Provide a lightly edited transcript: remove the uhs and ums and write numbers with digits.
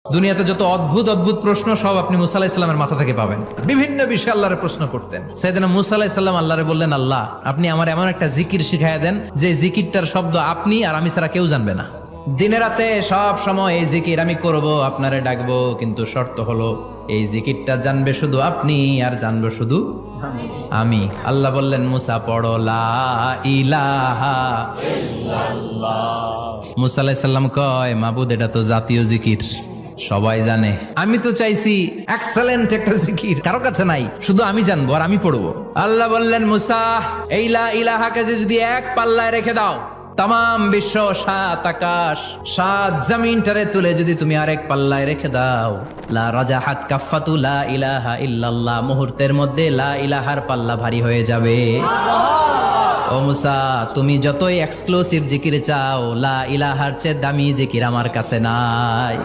দুনিয়াতে যত অদ্ভুত অদ্ভুত প্রশ্ন সব আপনি মুসা আলাহিস সাল্লামের মাথা থেকে পাবেন। বিভিন্ন বিষয়ে আল্লাহরে প্রশ্ন করতেন। সাইয়েদনা মুসা আলাহিস সাল্লাম আল্লাহরে বললেন, আল্লাহ আপনি আমার এমন একটা জিকির শিখাইয়া দেন যে জিকিরটার শব্দ আপনি আর আমি ছাড়া কেউ জানবে না। দিনে রাতে সব সময় এই জিকির আমি করব, আপনারে ডাকবো, কিন্তু শর্ত হলো এই জিকিরটা জানবে শুধু আপনি আর জানবো শুধু আমি। আল্লাহ বললেন, মুসা পড়ো লা ইলাহা ইল্লাল্লাহ। মুসা আলাইহিস সালাম কয়, মাবুদ এটা তো জাতীয় জিকির, সবাই জানে। আমি তো চাইছি এক্সেলেন্ট একটা জিকির, কারো কাছে নাই, শুধু আমি জানবো আর আমি পড়বো। আল্লাহ বললেন, মুসা এই লা ইলাহাকে যদি এক পাল্লায় রেখে দাও, তাম বিশ্ব, 7 আকাশ 7 জমিনটারে তুলে যদি তুমি আরেক পাল্লায় রেখে দাও, লা রাজাহাত কাফাতু লা ইলাহা ইল্লাল্লাহ, মুহূর্তের মধ্যে লা ইলাহার পাল্লা ভারী হয়ে যাবে। ও মুসা, তুমি যতই এক্সক্লুসিভ জিকির চাও, লা ইলাহার চেয়ে দামি জিকির আমার কাছে নাই।